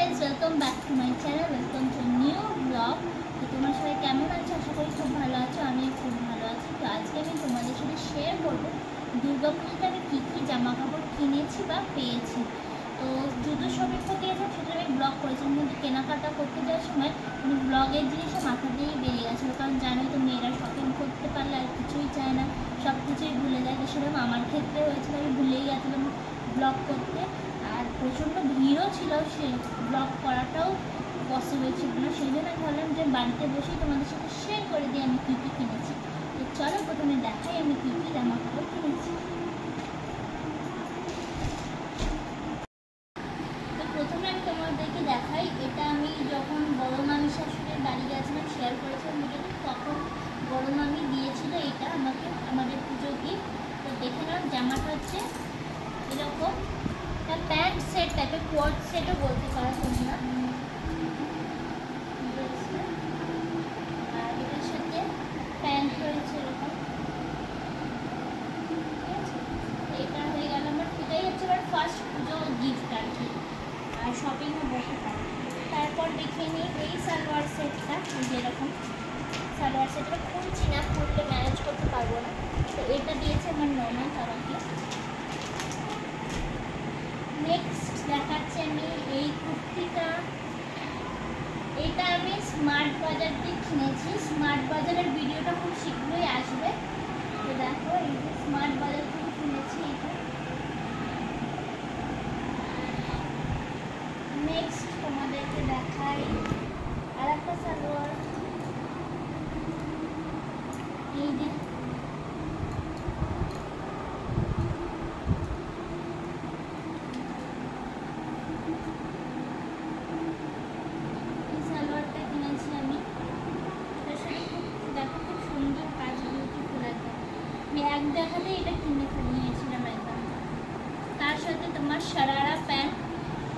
Guys welcome back to my channel welcome to new vlog. তো তোমরা সবাই কেমন আছো? আশা করি খুব ভালো আছো। আমি খুব ভালো আছি। তো আজকে আমি তোমাদের সাথে শেয়ার করব দুর্গাপুজোতে আমি কী কী জামা কাপড় কিনেছি বা পেয়েছি। তো জুতো শপিং করতে গেছিলাম, সেটা আমি ব্লগ করেছিলাম, কিন্তু কেনাকাটা করতে যাওয়ার সময় ব্লগের জিনিসটা মাথা দিয়েই বেরিয়ে গেছিলো। কারণ জানোই তো মেয়েরা শপিং করতে পারলে আর কিছুই চায় না, সব কিছুই ভুলে যায়। তো সেরকম আমার ক্ষেত্রে হয়েছিল, আমি ভুলেই গেছিলাম ব্লগ করতে। আর প্রচণ্ড ভিড়ও ছিল, সে ব্লগ করাটাও পসিবল ছিল না। সেই জন্য আমি ভাবলাম যে বাড়িতে বসেই তোমাদের সাথে শেয়ার করে দিই আমি কী কী কিনেছি। তো চলো প্রথমে দেখাই আমি কী কী জামা কাপড় কিনেছি। তো প্রথমে আমি তোমাদেরকে দেখাই, এটা আমি যখন বড় মামি শাশুড়ির বাড়ি গেছিলাম শেয়ার করেছিলাম ভিডিওতে, তখন বড় মামি দিয়েছিল এটা আমাকে, আমাদের পুজো গিফট। তো দেখে নাও, জামাটা হচ্ছে এরকম প্যান্ট সেট টাইপের, কোয়ার্ড সেটও বলতে পারো তোমরা। আর এটার সাথে প্যান্ট রয়েছে এরকম, ঠিক আছে। এটা হয়ে গেল আমার, এটাই হচ্ছে আমার ফার্স্ট পুজো গিফট আর কি। আর শপিংও বসে পারে। তারপর দেখে নিই এই সালোয়ার সেটটা, যেরকম সালোয়ার সেটটা খুলছি না, খুললে ম্যানেজ করতে পারবো না। তো এটা দিয়েছে আমার ননদ আমাকে। নেক্সট দেখাচ্ছি আমি এই কুর্তিটা, এটা আমি স্মার্ট বাজার থেকে কিনেছি। স্মার্ট বাজারের ভিডিওটা খুব শীঘ্রই আসবে। তো দেখো, এই যে স্মার্ট বাজার থেকে কিনেছি এটা। নেক্সট তোমাদেরকে দেখাই আর একটা সালোয়ার, এই যে এক দেখাতে এটা কিনে নিয়েছিলাম একদম। তার সাথে তোমার শারারা প্যান্ট,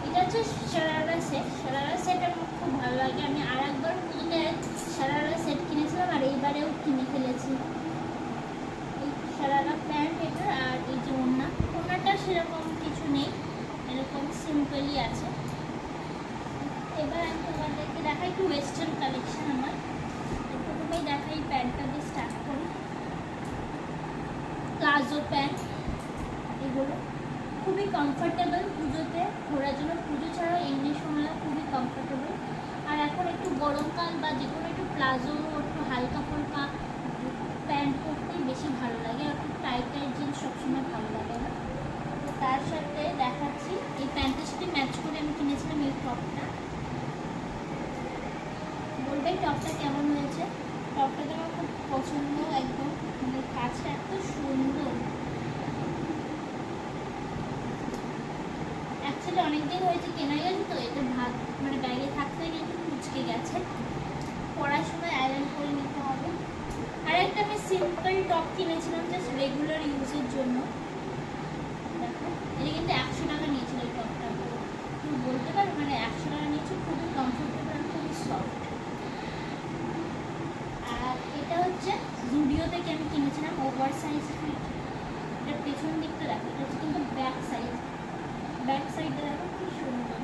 এটা হচ্ছে শারারা সেট। শারারা সেট আমার খুব ভালো লাগে। আমি আর একবার পুজোতে শারারা সেট কিনেছিলাম, আর এইবারেও কিনে ফেলেছি এই শারারা প্যান্ট এটা। আর এই যে ওড়নাটা সেরকম কিছু নেই, এরকম সিম্পলই আছে। এবার আমি তোমাদেরকে দেখাই একটু ওয়েস্টার্ন কালেকশন আমার। প্রথমেই দেখাই প্যান্টটা দিয়ে স্টার্ট করি। প্লাজো প্যান্ট, এগুলো খুবই কমফোর্টেবল পুজোতে ঘোরার জন্য। পুজো ছাড়াও এমনি সময় খুবই কমফোর্টেবল। আর এখন একটু গরমকাল বা যে কোনো একটু প্লাজো, একটু হালকা ফুলকা প্যান্ট পরতেই বেশি ভালো লাগে। আর একটু টাইট টাইট জিন্স সবসময় ভালো লাগে না। তো তার সাথে দেখাচ্ছি এই প্যান্টের সাথে ম্যাচ করে আমি কিনেছিলাম এই টপটা। বলবে টপটা কেমন হয়েছে? টপটা তো আমার খুব পছন্দ, একদম মানে কাজটা এত সুন্দর। অ্যাকচুয়ালি অনেকদিন হয়েছে কেনা গেছে, তো এটা ভাত মানে ব্যাগে থাকতে কিন্তু কুচকে গেছে, পড়ার সময় আয়রন করে নিতে হবে। আর একটা আমি সিম্পল টপ কিনেছিলাম জাস্ট রেগুলার ইউজের জন্য। দেখো, এটা কিন্তু 100 টাকা নিয়েছিল এই টপটা। তুমি বলতে পারো মানে 100 টাকা নিয়েছিল, খুবই কমফোর্টেবল আর খুবই সফট। আর এটা হচ্ছে জুডিও থেকে আমি কিনেছিলাম ওভার সাইজ ফিট। এটার পেছন দিকটা দেখো, এটা হচ্ছে কিন্তু ব্যাক সাইডটা দেখো কি সুন্দর।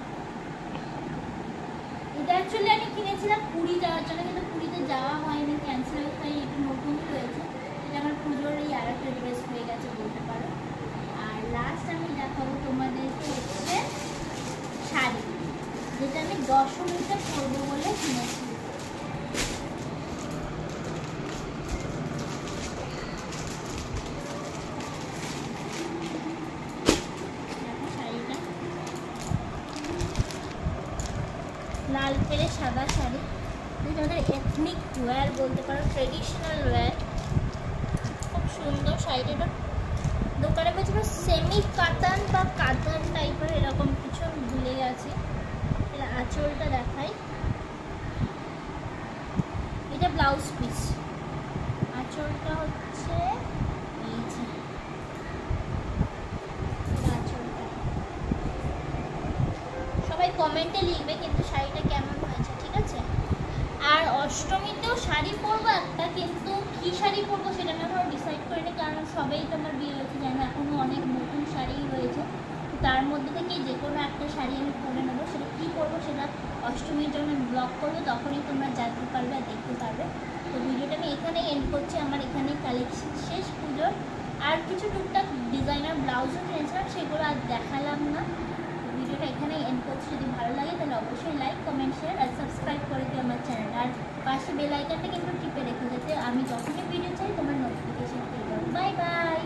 এটা অ্যাকচুয়ালি আমি কিনেছিলাম পুরী যাওয়ার জন্য, কিন্তু পুরীতে যাওয়া হয়নি, ক্যান্সেল হয়ে, তাই একটু নতুনই রয়েছে। এটা আমার পুজোর এই আর একটা ড্রেস হয়ে গেছে বলতে পারো। আর লাস্ট আমি দেখাবো তোমাদেরকে হচ্ছে শাড়ি, যেটা আমি দশমীতে পরবো বলে কিনেছি। লাল পেরে সাদা শাড়ি, যেটা আমাদের এথনিক ওয়্যার বলতে পারো, ট্রেডিশনাল ওয়্যার। খুব সুন্দর শাড়িটা। এটা দোকানে পেয়েছিল সেমি কাতান বা কাতান টাইপের এরকম কিছু, আমি ভুলে গেছি। এটা আঁচলটা দেখাই, এটা ব্লাউজ পিস। আঁচলটা হচ্ছে এই যে আঁচলটা। সবাই কমেন্টে লিখবে কিন্তু শাড়িটা কেমন হয়েছে, ঠিক আছে। আর অষ্টমীতেও শাড়ি পরবো একটা, কিন্তু কী শাড়ি পরবো সেটা আমি এখনও ডিসাইড করিনি, কারণ সবাই তো আমার বিয়ে হয়েছে জানো, এখনও অনেক নতুন শাড়ি রয়েছে। তার মধ্যে থেকে যে কোনো একটা শাড়ি আমি পরে নেবো। সেটা কী পরবো সেটা অষ্টমীর জন্য ব্লগ করবো, তখনই তোমরা জানতে পারবে আর দেখতে পারবে। তো ভিডিওটা আমি এখানেই এন্ড করছি। আমার এখানে কালেকশন শেষ পুজোর। আর কিছু টুকটাক ডিজাইনার ব্লাউজও কিনেছিলাম, সেগুলো আর দেখালাম না। ভিডিওটা এখানেই এন্ড করছি। যদি ভালো লাগে তাহলে অবশ্যই লাইক, কমেন্ট, শেয়ার আর সাবস্ক্রাইব করে দিও আমার চ্যানেল। আর পাশে বেল আইকনটা কিন্তু টিপে রেখো, যাতে আমি যখনই ভিডিও চাই তোমার নোটিফিকেশন পেয়ে যাবো। Bye bye.